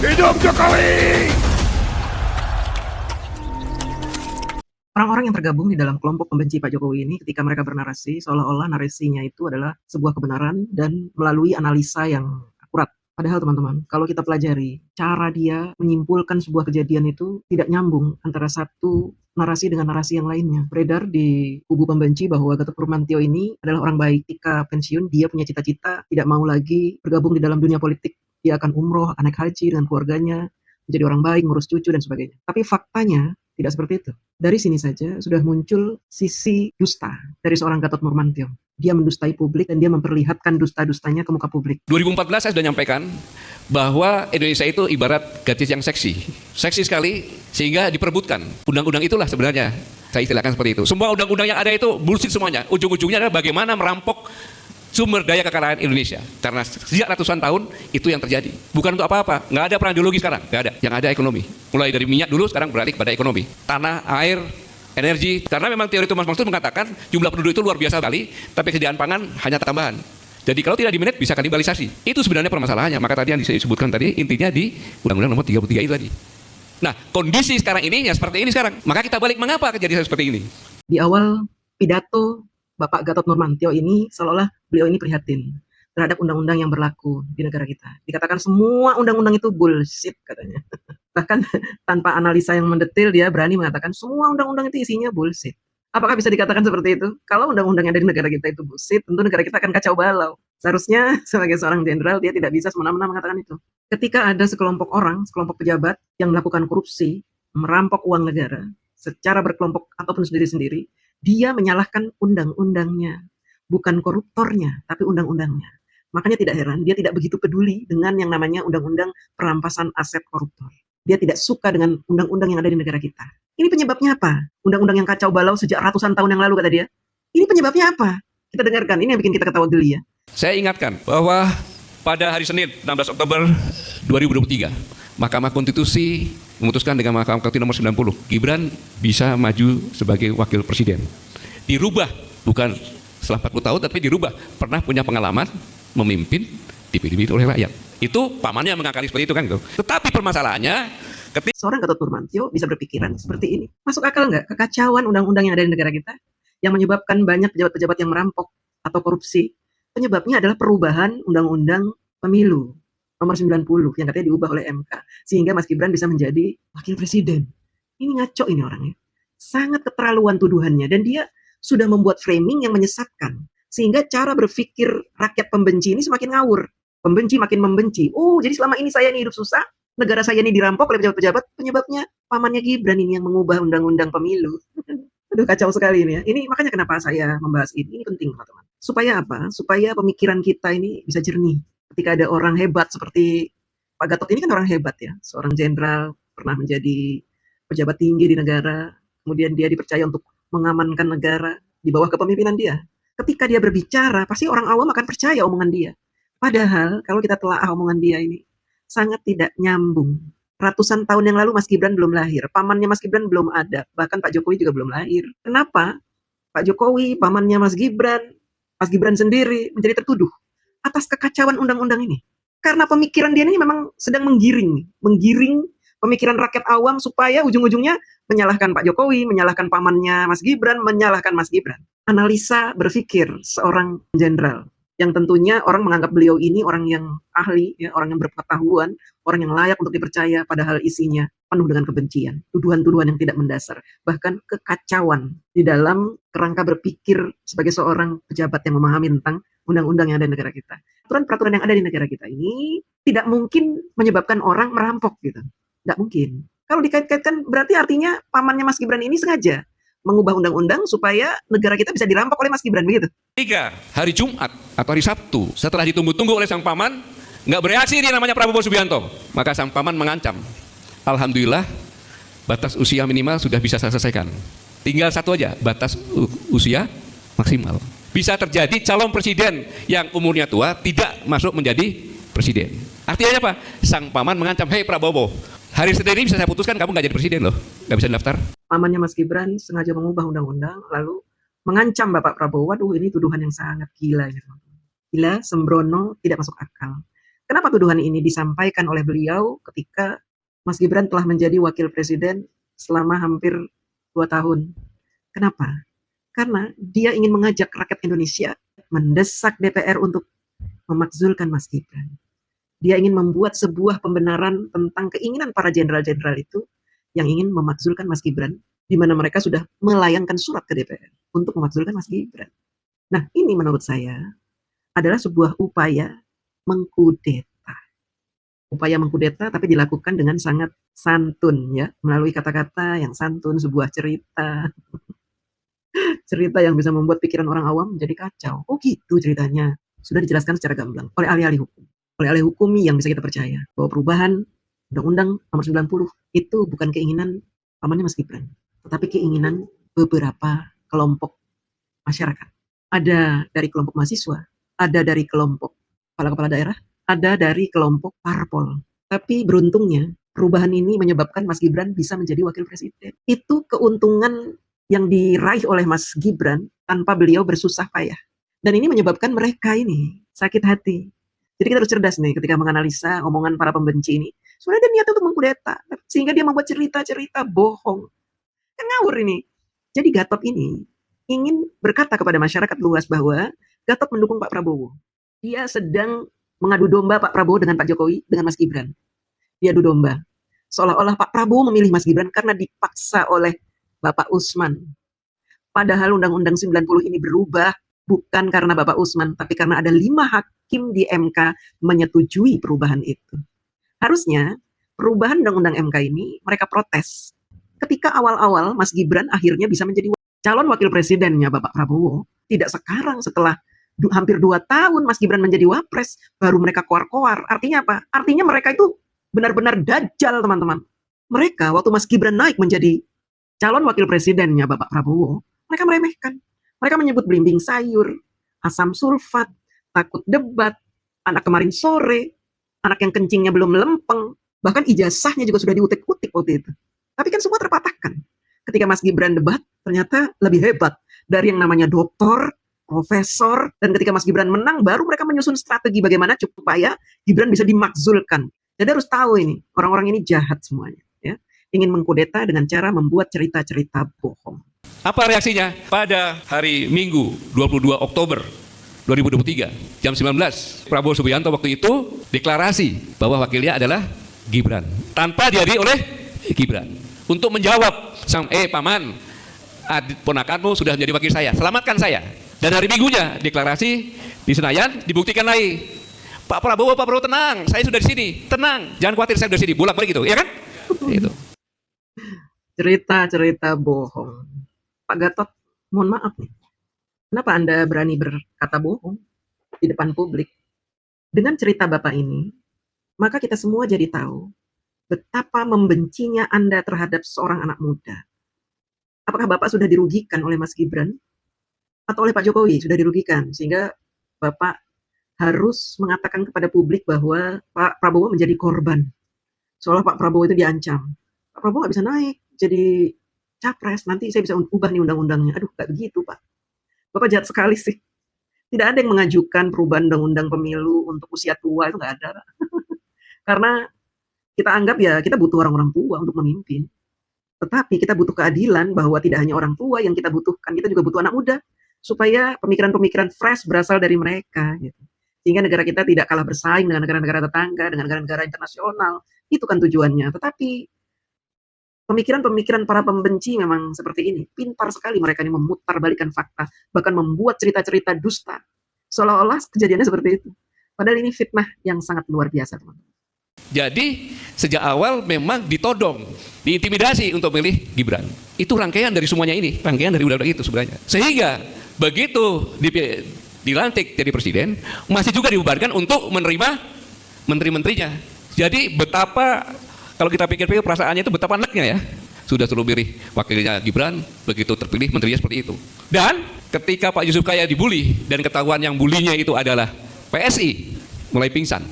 Hidup Jokowi! Orang-orang yang tergabung di dalam kelompok pembenci Pak Jokowi ini ketika mereka bernarasi, seolah-olah narasinya itu adalah sebuah kebenaran dan melalui analisa yang akurat. Padahal teman-teman, kalau kita pelajari, cara dia menyimpulkan sebuah kejadian itu tidak nyambung antara satu narasi dengan narasi yang lainnya. Beredar di kubu pembenci bahwa Gatot Nurmantio ini adalah orang baik. Ketika pensiun, dia punya cita-cita tidak mau lagi bergabung di dalam dunia politik. Dia akan umroh, naik haji dengan keluarganya, menjadi orang baik, ngurus cucu dan sebagainya. Tapi faktanya tidak seperti itu. Dari sini saja sudah muncul sisi dusta dari seorang Gatot Nurmantio. Dia mendustai publik dan dia memperlihatkan dusta-dustanya ke muka publik. 2014 saya sudah nyampaikan bahwa Indonesia itu ibarat gadis yang seksi. Seksi sekali sehingga diperebutkan. Undang-undang itulah sebenarnya saya istilahkan seperti itu. Semua undang-undang yang ada itu bullshit semuanya. Ujung-ujungnya adalah bagaimana merampok sumber daya kekayaan Indonesia. Karena sejak ratusan tahun itu yang terjadi. Bukan untuk apa-apa. Nggak ada perang ideologi sekarang. Nggak ada. Yang ada ekonomi. Mulai dari minyak dulu sekarang beralih kepada ekonomi. Tanah, air, energi. Karena memang teori Thomas Malthus mengatakan jumlah penduduk itu luar biasa sekali, tapi kesediaan pangan hanya tambahan. Jadi kalau tidak dimanage bisa kanibalisasi. Itu sebenarnya permasalahannya. Maka tadi yang disebutkan tadi intinya di Undang-Undang Nomor 33 itu tadi. Nah, kondisi sekarang ini ya seperti ini sekarang. Maka kita balik mengapa kejadian seperti ini? Di awal pidato Bapak Gatot Nurmantio ini seolah-olah beliau ini prihatin terhadap undang-undang yang berlaku di negara kita. Dikatakan semua undang-undang itu bullshit katanya. Bahkan tanpa analisa yang mendetail dia berani mengatakan semua undang-undang itu isinya bullshit. Apakah bisa dikatakan seperti itu? Kalau undang-undang yang ada di negara kita itu bullshit, tentu negara kita akan kacau balau. Seharusnya sebagai seorang jenderal dia tidak bisa semena-mena mengatakan itu. Ketika ada sekelompok orang, sekelompok pejabat yang melakukan korupsi, merampok uang negara secara berkelompok ataupun sendiri-sendiri, dia menyalahkan undang-undangnya, bukan koruptornya, tapi undang-undangnya. Makanya tidak heran dia tidak begitu peduli dengan yang namanya undang-undang perampasan aset koruptor. Dia tidak suka dengan undang-undang yang ada di negara kita. Ini penyebabnya apa? Undang-undang yang kacau balau sejak ratusan tahun yang lalu kata dia. Ini penyebabnya apa? Kita dengarkan, ini yang bikin kita ketawa geli ya. Saya ingatkan bahwa pada hari Senin 16 Oktober 2023 Mahkamah Konstitusi memutuskan dengan Mahkamah Konstitusi nomor 90 Gibran bisa maju sebagai wakil presiden. Dirubah, bukan setelah 40 tahun tapi dirubah. Pernah punya pengalaman memimpin dipilih oleh rakyat. Itu pamannya mengakali seperti itu kan gitu. Tetapi permasalahannya ketika seorang Gatot Nurmantio bisa berpikiran seperti ini. Masuk akal nggak kekacauan undang-undang yang ada di negara kita yang menyebabkan banyak pejabat-pejabat yang merampok atau korupsi? Penyebabnya adalah perubahan undang-undang pemilu nomor 90 yang katanya diubah oleh MK sehingga Mas Gibran bisa menjadi wakil presiden. Ini ngaco ini orangnya. Sangat keterlaluan tuduhannya dan dia sudah membuat framing yang menyesatkan sehingga cara berpikir rakyat pembenci ini semakin ngawur. Pembenci makin membenci. Oh, jadi selama ini saya ini hidup susah, negara saya ini dirampok oleh pejabat-pejabat, penyebabnya pamannya Gibran ini yang mengubah undang-undang pemilu. Aduh, kacau sekali ini ya. Ini makanya kenapa saya membahas ini. Ini penting teman-teman. Supaya apa? Supaya pemikiran kita ini bisa jernih. Ketika ada orang hebat seperti Pak Gatot ini kan orang hebat ya. Seorang jenderal, pernah menjadi pejabat tinggi di negara. Kemudian dia dipercaya untuk mengamankan negara di bawah kepemimpinan dia. Ketika dia berbicara, pasti orang awam akan percaya omongan dia. Padahal kalau kita telaah omongan dia ini sangat tidak nyambung. Ratusan tahun yang lalu Mas Gibran belum lahir, pamannya Mas Gibran belum ada, bahkan Pak Jokowi juga belum lahir. Kenapa Pak Jokowi, pamannya Mas Gibran sendiri menjadi tertuduh atas kekacauan undang-undang ini? Karena pemikiran dia ini memang sedang menggiring pemikiran rakyat awam supaya ujung-ujungnya menyalahkan Pak Jokowi, menyalahkan pamannya Mas Gibran, menyalahkan Mas Gibran. Analisa berpikir seorang jenderal yang tentunya orang menganggap beliau ini orang yang ahli, ya, orang yang berpengetahuan, orang yang layak untuk dipercaya, padahal isinya penuh dengan kebencian, tuduhan-tuduhan yang tidak mendasar, bahkan kekacauan di dalam kerangka berpikir sebagai seorang pejabat yang memahami tentang undang-undang yang ada di negara kita. Peraturan-peraturan yang ada di negara kita ini tidak mungkin menyebabkan orang merampok gitu. Nggak mungkin. Kalau dikait-kaitkan berarti artinya pamannya Mas Gibran ini sengaja mengubah undang-undang supaya negara kita bisa dirampok oleh Mas Gibran begitu. Ketika hari Jumat atau hari Sabtu setelah ditunggu-tunggu oleh sang paman nggak bereaksi dia namanya Prabowo Subianto, maka sang paman mengancam, alhamdulillah batas usia minimal sudah bisa saya selesaikan, tinggal satu aja batas usia maksimal. Bisa terjadi calon presiden yang umurnya tua tidak masuk menjadi presiden. Artinya apa? Sang paman mengancam, hei Prabowo, hari Senin ini bisa saya putuskan kamu nggak jadi presiden loh, nggak bisa daftar. Pamannya Mas Gibran sengaja mengubah undang-undang lalu mengancam Bapak Prabowo. Waduh, ini tuduhan yang sangat gila gitu. Gila, sembrono, tidak masuk akal. Kenapa tuduhan ini disampaikan oleh beliau ketika Mas Gibran telah menjadi wakil presiden selama hampir 2 tahun? Kenapa? Karena dia ingin mengajak rakyat Indonesia mendesak DPR untuk memakzulkan Mas Gibran. Dia ingin membuat sebuah pembenaran tentang keinginan para jenderal-jenderal itu yang ingin memakzulkan Mas Gibran, di mana mereka sudah melayangkan surat ke DPR untuk memakzulkan Mas Gibran. Nah, ini menurut saya adalah sebuah upaya mengkudeta. Upaya mengkudeta tapi dilakukan dengan sangat santun ya, melalui kata-kata yang santun, sebuah cerita. Cerita yang bisa membuat pikiran orang awam jadi kacau. Oh gitu ceritanya. Sudah dijelaskan secara gamblang oleh ahli-ahli hukum. Oleh ahli hukum yang bisa kita percaya bahwa perubahan Undang-Undang Nomor 90 itu bukan keinginan pamannya Mas Gibran, tetapi keinginan beberapa kelompok masyarakat. Ada dari kelompok mahasiswa, ada dari kelompok kepala-kepala daerah, ada dari kelompok parpol. Tapi beruntungnya perubahan ini menyebabkan Mas Gibran bisa menjadi wakil presiden. Itu keuntungan yang diraih oleh Mas Gibran tanpa beliau bersusah payah. Dan ini menyebabkan mereka ini sakit hati. Jadi kita harus cerdas nih ketika menganalisa omongan para pembenci ini. Sebenarnya dia niat untuk mengkudeta, sehingga dia membuat cerita-cerita bohong. Kan ngawur ini. Jadi Gatot ini ingin berkata kepada masyarakat luas bahwa Gatot mendukung Pak Prabowo. Dia sedang mengadu domba Pak Prabowo dengan Pak Jokowi, dengan Mas Gibran. Dia adu domba. Seolah-olah Pak Prabowo memilih Mas Gibran karena dipaksa oleh Bapak Usman. Padahal Undang-Undang 90 ini berubah bukan karena Bapak Usman, tapi karena ada 5 hakim di MK menyetujui perubahan itu. Harusnya perubahan Undang-Undang MK ini mereka protes. Ketika awal-awal Mas Gibran akhirnya bisa menjadi calon wakil presidennya Bapak Prabowo, tidak sekarang setelah hampir 2 tahun Mas Gibran menjadi wapres, baru mereka koar-koar. Artinya apa? Artinya mereka itu benar-benar dajjal, teman-teman. Mereka waktu Mas Gibran naik menjadi calon wakil presidennya Bapak Prabowo, mereka meremehkan. Mereka menyebut belimbing sayur, asam sulfat, takut debat, anak kemarin sore, anak yang kencingnya belum lempeng, bahkan ijazahnya juga sudah diutik-utik waktu itu. Tapi kan semua terpatahkan. Ketika Mas Gibran debat, ternyata lebih hebat dari yang namanya doktor, profesor, dan ketika Mas Gibran menang, baru mereka menyusun strategi bagaimana supaya Gibran bisa dimakzulkan. Jadi harus tahu ini, orang-orang ini jahat semuanya. Ya. Ingin mengkudeta dengan cara membuat cerita-cerita bohong. Apa reaksinya? Pada hari Minggu 22 Oktober 2023 jam 19, Prabowo Subianto waktu itu deklarasi bahwa wakilnya adalah Gibran tanpa dihadiri oleh Gibran untuk menjawab paman, ponakanmu sudah menjadi wakil saya, selamatkan saya. Dan hari Minggunya deklarasi di Senayan dibuktikan lagi. Pak Prabowo tenang, saya sudah di sini, tenang, jangan khawatir, saya sudah di sini, bolak-balik gitu, ya kan? Itu cerita-cerita bohong. Pak Gatot, mohon maaf nih. Kenapa Anda berani berkata bohong di depan publik? Dengan cerita Bapak ini, maka kita semua jadi tahu betapa membencinya Anda terhadap seorang anak muda. Apakah Bapak sudah dirugikan oleh Mas Gibran? Atau oleh Pak Jokowi sudah dirugikan? Sehingga Bapak harus mengatakan kepada publik bahwa Pak Prabowo menjadi korban. Seolah Pak Prabowo itu diancam. Pak Prabowo nggak bisa naik jadi capres, nanti saya bisa ubah nih undang-undangnya. Aduh, nggak begitu Pak. Bapak jahat sekali sih. Tidak ada yang mengajukan perubahan undang-undang pemilu untuk usia tua, itu nggak ada. Karena kita anggap ya kita butuh orang-orang tua untuk memimpin. Tetapi kita butuh keadilan bahwa tidak hanya orang tua yang kita butuhkan, kita juga butuh anak muda. Supaya pemikiran-pemikiran fresh berasal dari mereka. Gitu. Sehingga negara kita tidak kalah bersaing dengan negara-negara tetangga, dengan negara-negara internasional. Itu kan tujuannya. Tetapi pemikiran-pemikiran para pembenci memang seperti ini. Pintar sekali mereka ini memutarbalikkan fakta. Bahkan membuat cerita-cerita dusta. Seolah-olah kejadiannya seperti itu. Padahal ini fitnah yang sangat luar biasa, teman-teman. Jadi sejak awal memang ditodong, diintimidasi untuk milih Gibran. Itu rangkaian dari semuanya ini, rangkaian dari undang-undang itu sebenarnya. Sehingga begitu dilantik jadi presiden, masih juga dibubarkan untuk menerima menteri-menterinya. Jadi betapa, kalau kita pikir-pikir perasaannya itu betapa anaknya ya. Sudah suruh pilih wakilnya Gibran, begitu terpilih menterinya seperti itu. Dan ketika Pak Yusuf Kalla dibully dan ketahuan yang bulinya itu adalah PSI, mulai pingsan.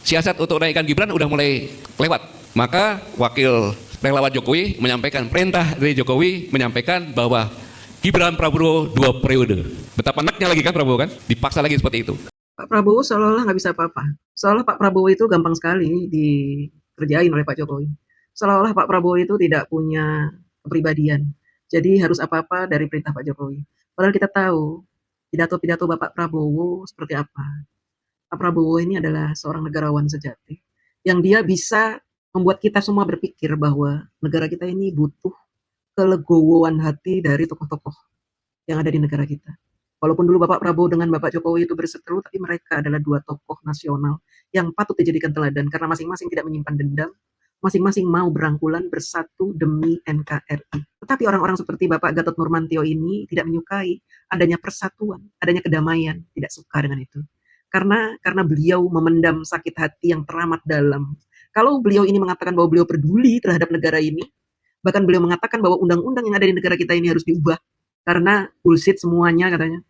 Siasat untuk naikkan Gibran udah mulai lewat. Maka wakil relawan Jokowi menyampaikan, perintah dari Jokowi menyampaikan bahwa Gibran Prabowo 2 periode. Betapa anaknya lagi kan Prabowo kan, dipaksa lagi seperti itu. Pak Prabowo seolah-olah nggak bisa apa-apa. Seolah Pak Prabowo itu gampang sekali dikerjain oleh Pak Jokowi. Seolah-olah Pak Prabowo itu tidak punya kepribadian. Jadi harus apa-apa dari perintah Pak Jokowi. Padahal kita tahu pidato-pidato Bapak Prabowo seperti apa. Pak Prabowo ini adalah seorang negarawan sejati yang dia bisa membuat kita semua berpikir bahwa negara kita ini butuh kelegowoan hati dari tokoh-tokoh yang ada di negara kita. Walaupun dulu Bapak Prabowo dengan Bapak Jokowi itu berseteru, tapi mereka adalah dua tokoh nasional yang patut dijadikan teladan karena masing-masing tidak menyimpan dendam, masing-masing mau berangkulan bersatu demi NKRI. Tetapi orang-orang seperti Bapak Gatot Nurmantio ini tidak menyukai adanya persatuan, adanya kedamaian, tidak suka dengan itu. Karena beliau memendam sakit hati yang teramat dalam. Kalau beliau ini mengatakan bahwa beliau peduli terhadap negara ini, bahkan beliau mengatakan bahwa undang-undang yang ada di negara kita ini harus diubah karena bullshit semuanya katanya.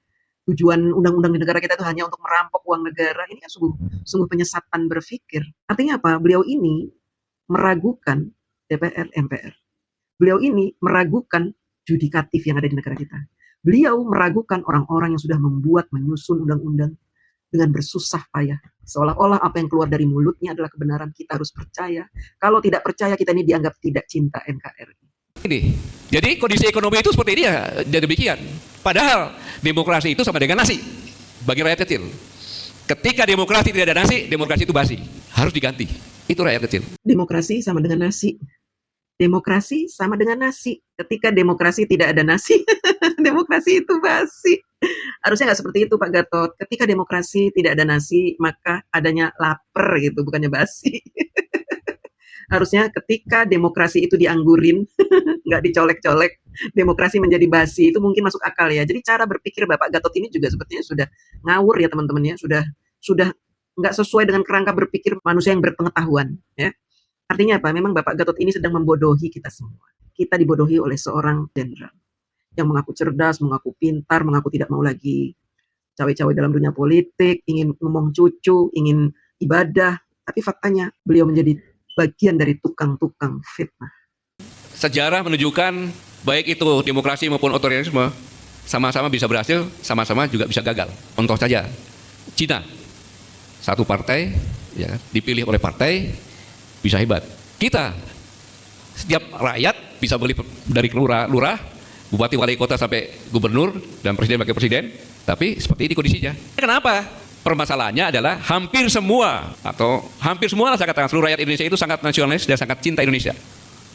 Tujuan undang-undang di negara kita itu hanya untuk merampok uang negara. Ini kan sungguh penyesatan berpikir. Artinya apa? Beliau ini meragukan DPR, MPR. Beliau ini meragukan judikatif yang ada di negara kita. Beliau meragukan orang-orang yang sudah membuat, menyusun undang-undang dengan bersusah payah. Seolah-olah apa yang keluar dari mulutnya adalah kebenaran, kita harus percaya. Kalau tidak percaya, kita ini dianggap tidak cinta NKRI. Ini. Jadi kondisi ekonomi itu seperti ini ya, jadi demikian. Padahal demokrasi itu sama dengan nasi bagi rakyat kecil. Ketika demokrasi tidak ada nasi, demokrasi itu basi. Harus diganti. Itu rakyat kecil. Demokrasi sama dengan nasi. Demokrasi sama dengan nasi. Ketika demokrasi tidak ada nasi, demokrasi itu basi. Harusnya nggak seperti itu Pak Gatot. Ketika demokrasi tidak ada nasi, maka adanya lapar gitu, bukannya basi. Harusnya ketika demokrasi itu dianggurin, nggak dicolek-colek, demokrasi menjadi basi, itu mungkin masuk akal ya. Jadi cara berpikir Bapak Gatot ini juga sepertinya sudah ngawur ya teman-teman ya, sudah nggak sesuai dengan kerangka berpikir manusia yang berpengetahuan ya. Artinya apa? Memang Bapak Gatot ini sedang membodohi kita semua. Kita dibodohi oleh seorang jenderal yang mengaku cerdas, mengaku pintar, mengaku tidak mau lagi cawe-cawe dalam dunia politik, ingin ngomong cucu, ingin ibadah, tapi faktanya beliau menjadi bagian dari tukang-tukang fitnah. Sejarah menunjukkan baik itu demokrasi maupun otoritarisme sama-sama bisa berhasil, sama-sama juga bisa gagal. Contoh saja, Cina, satu partai ya, dipilih oleh partai bisa hebat. Kita, setiap rakyat bisa beli dari lurah, bupati, wali kota sampai gubernur dan presiden wakil presiden, tapi seperti ini kondisinya. Kenapa? Permasalahannya adalah hampir semua lah saya katakan seluruh rakyat Indonesia itu sangat nasionalis dan sangat cinta Indonesia.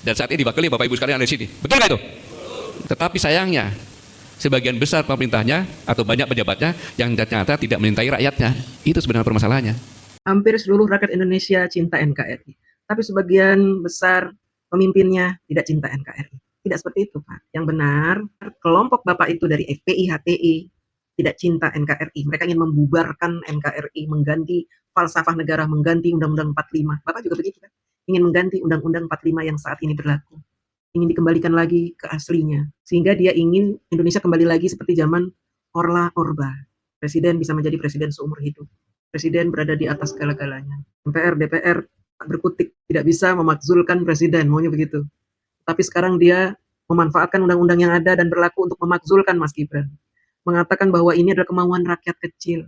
Dan saat ini diwakili Bapak Ibu sekalian ada di sini. Betul nggak itu? Tetapi sayangnya sebagian besar pemerintahnya atau banyak pejabatnya yang ternyata tidak mencintai rakyatnya. Itu sebenarnya permasalahannya. Hampir seluruh rakyat Indonesia cinta NKRI. Tapi sebagian besar pemimpinnya tidak cinta NKRI. Tidak seperti itu Pak. Yang benar, kelompok Bapak itu dari FPI, HTI, tidak cinta NKRI. Mereka ingin membubarkan NKRI, mengganti falsafah negara, mengganti Undang-Undang 45. Bapak juga begitu kan? Ingin mengganti Undang-Undang 45 yang saat ini berlaku. Ingin dikembalikan lagi ke aslinya. Sehingga dia ingin Indonesia kembali lagi seperti zaman Orla Orba. Presiden bisa menjadi presiden seumur hidup. Presiden berada di atas segala-galanya. MPR, DPR berkutik, tidak bisa memakzulkan presiden, maunya begitu. Tapi sekarang dia memanfaatkan undang-undang yang ada dan berlaku untuk memakzulkan Mas Gibran. Mengatakan bahwa ini adalah kemauan rakyat kecil.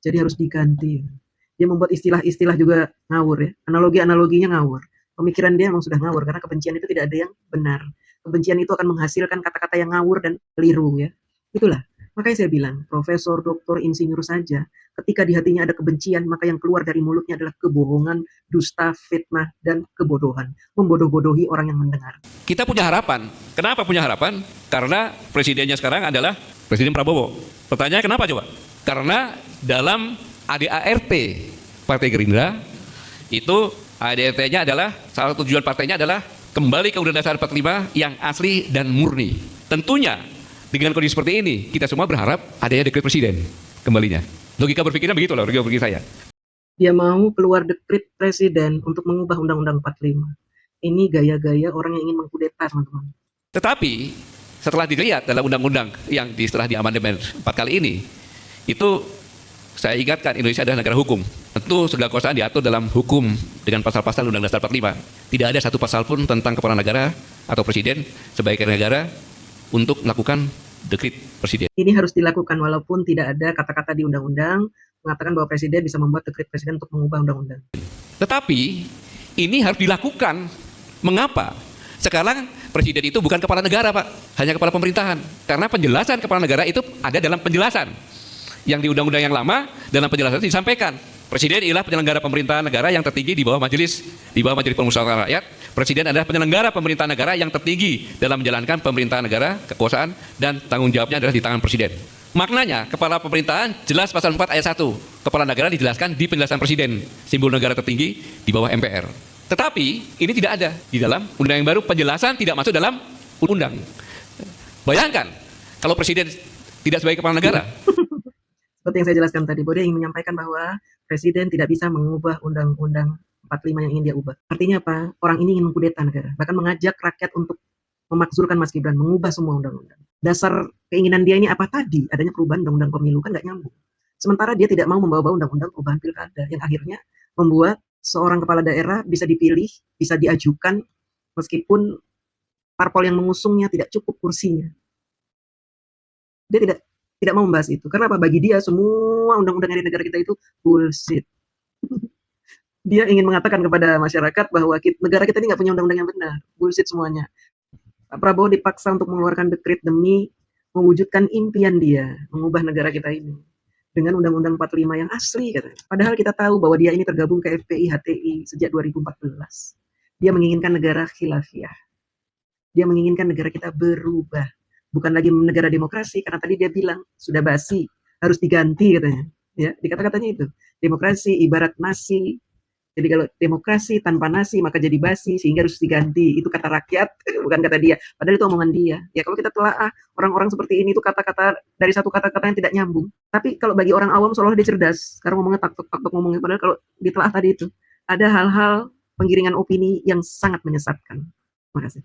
Jadi harus diganti. Dia membuat istilah-istilah juga ngawur ya. Analogi-analoginya ngawur. Pemikiran dia memang sudah ngawur karena kebencian itu tidak ada yang benar. Kebencian itu akan menghasilkan kata-kata yang ngawur dan keliru ya. Itulah. Makanya saya bilang, profesor, doktor, insinyur saja, ketika di hatinya ada kebencian, maka yang keluar dari mulutnya adalah kebohongan, dusta, fitnah, dan kebodohan. Membodoh-bodohi orang yang mendengar. Kita punya harapan. Kenapa punya harapan? Karena presidennya sekarang adalah Presiden Prabowo. Pertanyaannya kenapa coba? Karena dalam ADART Partai Gerindra itu ADART-nya adalah salah satu tujuan partainya adalah kembali ke Undang-Undang Dasar 45 yang asli dan murni. Tentunya dengan kondisi seperti ini kita semua berharap adanya dekret presiden kembalinya. Logika berpikirnya begitu loh, logika berpikir saya. Dia mau keluar dekret presiden untuk mengubah Undang-Undang 45. Ini gaya-gaya orang yang ingin mengkudeta teman-teman. Tetapi setelah dilihat dalam undang-undang yang setelah diamandemen 4 kali ini, itu saya ingatkan Indonesia adalah negara hukum. Tentu segala kekuasaan diatur dalam hukum dengan pasal-pasal Undang-Undang Dasar 45. Tidak ada satu pasal pun tentang kepala negara atau presiden sebagai negara untuk melakukan dekret presiden. Ini harus dilakukan walaupun tidak ada kata-kata di undang-undang mengatakan bahwa presiden bisa membuat dekret presiden untuk mengubah undang-undang. Tetapi ini harus dilakukan. Mengapa? Sekarang presiden itu bukan kepala negara, Pak, hanya kepala pemerintahan. Karena penjelasan kepala negara itu ada dalam penjelasan. Yang di undang-undang yang lama dalam penjelasan itu disampaikan. Presiden ialah penyelenggara pemerintahan negara yang tertinggi di bawah majelis permusyawaratan rakyat. Presiden adalah penyelenggara pemerintahan negara yang tertinggi dalam menjalankan pemerintahan negara, kekuasaan dan tanggung jawabnya adalah di tangan presiden. Maknanya, kepala pemerintahan jelas pasal 4 ayat 1. Kepala negara dijelaskan di penjelasan presiden, simbol negara tertinggi di bawah MPR. Tetapi ini tidak ada di dalam undang yang baru, penjelasan tidak masuk dalam undang. Bayangkan kalau presiden tidak sebagai kepala negara. Seperti yang saya jelaskan tadi, bahwa dia ingin menyampaikan bahwa presiden tidak bisa mengubah undang-undang 45 yang ingin dia ubah. Artinya apa? Orang ini ingin mengkudeta negara, bahkan mengajak rakyat untuk memakzulkan Mas Gibran, mengubah semua undang-undang. Dasar keinginan dia ini apa tadi? Adanya perubahan undang-undang pemilu, kan nggak nyambung. Sementara dia tidak mau membawa undang-undang perubahan pilkada, yang akhirnya membuat seorang kepala daerah bisa dipilih, bisa diajukan, meskipun parpol yang mengusungnya tidak cukup kursinya. Dia tidak mau membahas itu. Karena apa? Bagi dia semua undang-undang yang di negara kita itu bullshit. Dia ingin mengatakan kepada masyarakat bahwa negara kita ini nggak punya undang-undang yang benar. Bullshit semuanya. Pak Prabowo dipaksa untuk mengeluarkan dekret demi mewujudkan impian dia, mengubah negara kita ini. Dengan Undang-Undang 45 yang asli, katanya. Padahal kita tahu bahwa dia ini tergabung ke FPI, HTI sejak 2014. Dia menginginkan negara khilafiyah. Dia menginginkan negara kita berubah. Bukan lagi negara demokrasi, karena tadi dia bilang sudah basi, harus diganti katanya. Ya, di kata-katanya itu. Demokrasi ibarat nasi. Jadi kalau demokrasi tanpa nasi maka jadi basi, sehingga harus diganti. Itu kata rakyat, bukan kata dia. Padahal itu omongan dia. Ya kalau kita telah orang-orang seperti ini itu kata-kata dari satu kata-kata yang tidak nyambung. Tapi kalau bagi orang awam seolah dia cerdas. Karena ngomongnya tak-tak ngomongnya. Padahal kalau ditelaah tadi itu ada hal-hal penggiringan opini yang sangat menyesatkan. Terima kasih.